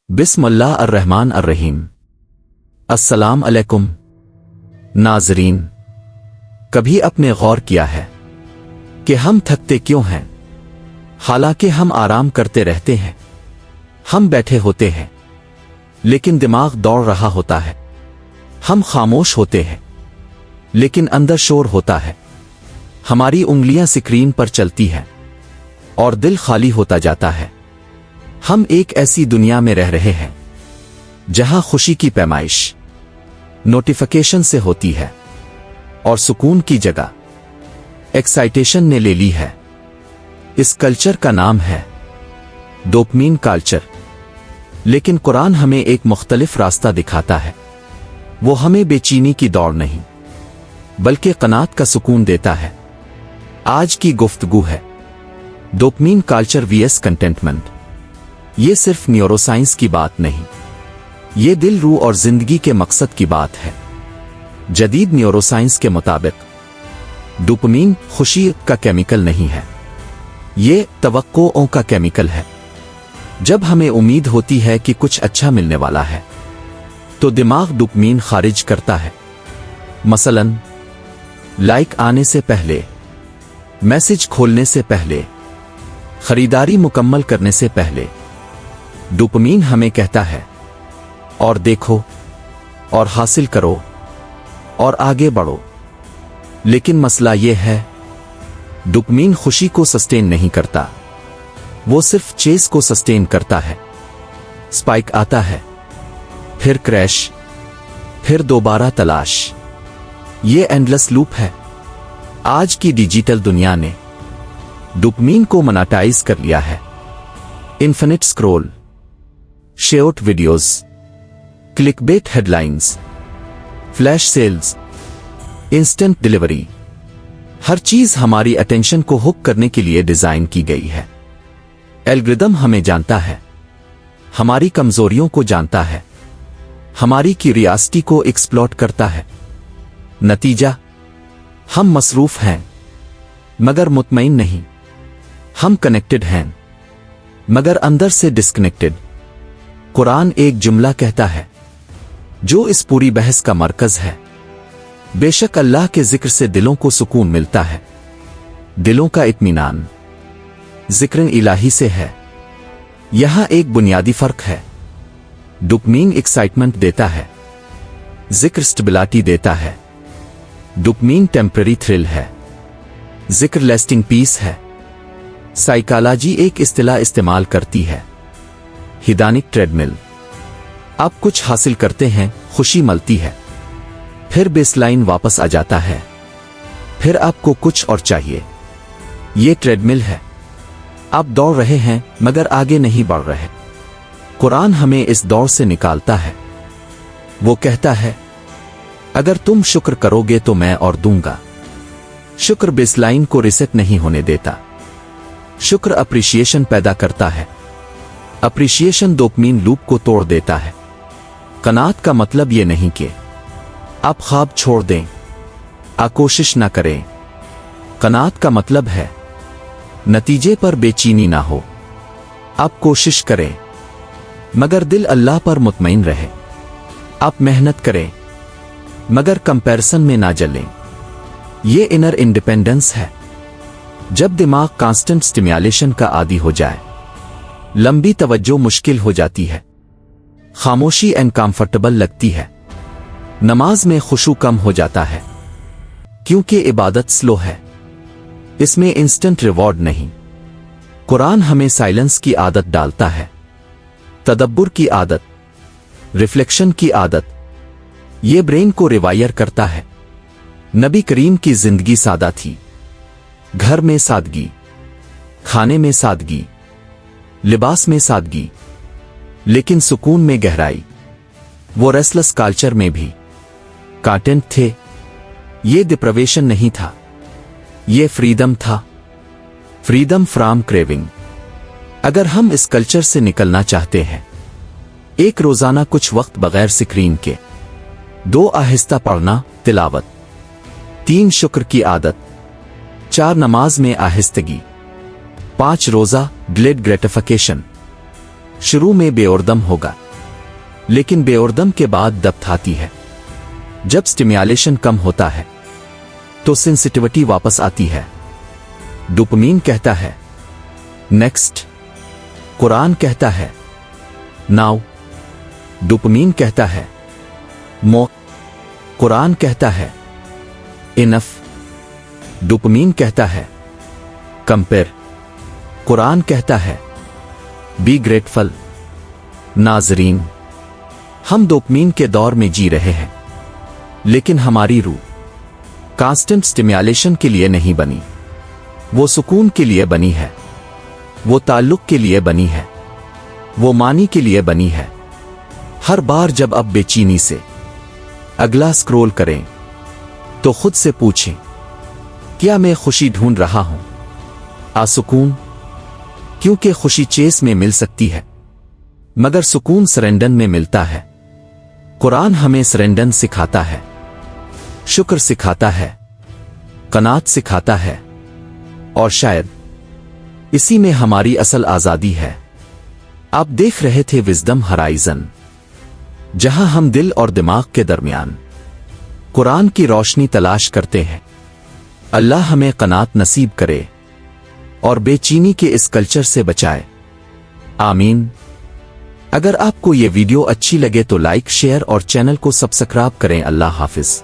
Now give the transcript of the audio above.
बिस्मिल्लाह अर्रहमान अर्रहीम। अस्सलाम अलैकुम नाज़रीन, कभी अपने गौर किया है कि हम थकते क्यों हैं? हालांकि हम आराम करते रहते हैं, हम बैठे होते हैं, लेकिन दिमाग दौड़ रहा होता है। हम खामोश होते हैं, लेकिन अंदर शोर होता है। हमारी उंगलियां स्क्रीन पर चलती हैं और दिल खाली होता जाता है। हम एक ऐसी दुनिया में रह रहे हैं जहां खुशी की पैमाइश नोटिफिकेशन से होती है और सुकून की जगह एक्साइटेशन ने ले ली है। इस कल्चर का नाम है डोपामिन कल्चर। लेकिन कुरान हमें एक मुख्तलिफ रास्ता दिखाता है। वो हमें बेचैनी की दौड़ नहीं, बल्कि कनात का सुकून देता है। आज की गुफ्तगू है डोपामिन कल्चर वीएस कंटेंटमेंट। ये सिर्फ न्यूरोसाइंस की बात नहीं, ये दिल, रूह और जिंदगी के मकसद की बात है। जदीद न्यूरोसाइंस के मुताबिक डोपामिन खुशी का केमिकल नहीं है, ये तवक्कों का केमिकल है। जब हमें उम्मीद होती है कि कुछ अच्छा मिलने वाला है, तो दिमाग डोपामिन खारिज करता है। मसलन, लाइक आने से पहले, मैसेज खोलने से पहले, खरीदारी मुकम्मल करने से पहले डोपामिन हमें कहता है और देखो और हासिल करो और आगे बढ़ो। लेकिन मसला यह है, डोपामिन खुशी को सस्टेन नहीं करता, वो सिर्फ चेस को सस्टेन करता है। स्पाइक आता है, फिर क्रैश, फिर दोबारा तलाश। ये एंडलेस लूप है। आज की डिजिटल दुनिया ने डोपामिन को मोनेटाइज कर लिया है। Infinite scroll, short videos, clickbait headlines, flash sales, instant delivery, हर चीज हमारी अटेंशन को हुक करने के लिए डिजाइन की गई है। एल्गोरिदम हमें जानता है, हमारी कमजोरियों को जानता है, हमारी क्यूरियोसिटी को एक्सप्लॉट करता है। नतीजा, हम मसरूफ हैं मगर मुतमईन नहीं। हम कनेक्टेड हैं मगर अंदर से डिस्कनेक्टेड। कुरान एक जुमला कहता है जो इस पूरी बहस का मरकज है। बेशक अल्लाह के जिक्र से दिलों को सुकून मिलता है, दिलों का इत्मीनान जिक्र इलाही से है। यहां एक बुनियादी फर्क है। डोपामिन एक्साइटमेंट देता है, जिक्र स्टेबिलिटी देता है। डोपामिन टेम्पररी थ्रिल है, जिक्र लास्टिंग पीस है। साइकोलॉजी एक इस्तिलाह इस्तेमाल करती है, हिदानिक ट्रेडमिल। आप कुछ हासिल करते हैं, खुशी मिलती है, फिर बेसलाइन वापस आ जाता है, फिर आपको कुछ और चाहिए। ये ट्रेडमिल है। आप दौड़ रहे हैं मगर आगे नहीं बढ़ रहे। कुरान हमें इस दौड़ से निकालता है। वो कहता है, अगर तुम शुक्र करोगे तो मैं और दूंगा। शुक्र बेसलाइन को रिसेट नहीं होने देता। शुक्र अप्रिशिएशन पैदा करता है। अप्रिशिएशन डोपामिन लूप को तोड़ देता है। कनात का मतलब यह नहीं कि आप ख्वाब छोड़ दें, आप कोशिश ना करें। कनात का मतलब है नतीजे पर बेचैनी ना हो। आप कोशिश करें मगर दिल अल्लाह पर मुतमईन रहे। आप मेहनत करें मगर कंपैरिजन में ना जलें। ये इनर इंडिपेंडेंस है। जब दिमाग कांस्टेंट स्टिम्युलेशन का आदी हो जाए, लंबी तवज्जो मुश्किल हो जाती है, खामोशी अनकंफर्टेबल लगती है, नमाज में खुशू कम हो जाता है, क्योंकि इबादत स्लो है, इसमें इंस्टेंट रिवॉर्ड नहीं। कुरान हमें साइलेंस की आदत डालता है, तदब्बुर की आदत, रिफ्लेक्शन की आदत। ये ब्रेन को रिवायर करता है। नबी करीम की जिंदगी सादा थी। घर में सादगी, खाने में सादगी, लिबास में सादगी, लेकिन सुकून में गहराई। वो रेस्टलेस कल्चर में भी कंटेंट थे। ये डिप्रावेशन नहीं था, ये फ्रीडम था। Freedom from craving. अगर हम इस कल्चर से निकलना चाहते हैं, एक रोजाना कुछ वक्त बगैर स्क्रीन के, 2 आहिस्ता पढ़ना, तिलावत, 3 शुक्र की आदत, 4 नमाज में आहिस्तगी, 5 रोजा डिलेड ग्रेटिफिकेशन, شروع میں بے اردم ہوگا، لیکن بے اردم کے بعد ڈپتھ آتی ہے۔ جب سٹیمیولیشن کم ہوتا ہے تو سینسٹیوٹی واپس آتی ہے۔ ڈوپامین کہتا ہے نیکسٹ، قرآن کہتا ہے ناؤ۔ ڈوپامین کہتا ہے مور، قرآن کہتا ہے انف۔ ڈوپامین کہتا ہے کمپیئر، قرآن کہتا ہے بی گریٹفل۔ ناظرین، ہم ڈوپامین کے دور میں جی رہے ہیں، لیکن ہماری روح کانسٹنٹ سٹیمیولیشن کے لیے نہیں بنی، وہ سکون کے لیے بنی ہے، وہ تعلق کے لیے بنی ہے، وہ معنی کے لیے بنی ہے۔ ہر بار جب اب بے چینی سے اگلا سکرول کریں تو خود سے پوچھیں، کیا میں خوشی ڈھونڈ رہا ہوں؟ سکون؟ کیونکہ خوشی چیس میں مل سکتی ہے، مگر سکون سرنڈن میں ملتا ہے۔ قرآن ہمیں سرنڈن سکھاتا ہے، شکر سکھاتا ہے، قناعت سکھاتا ہے، اور شاید اسی میں ہماری اصل آزادی ہے۔ آپ دیکھ رہے تھے وزڈم ہرائزن، جہاں ہم دل اور دماغ کے درمیان قرآن کی روشنی تلاش کرتے ہیں۔ اللہ ہمیں قناعت نصیب کرے اور بے چینی کے اس کلچر سے بچائے، آمین۔ اگر آپ کو یہ ویڈیو اچھی لگے تو لائک، شیئر اور چینل کو سبسکرائب کریں۔ اللہ حافظ۔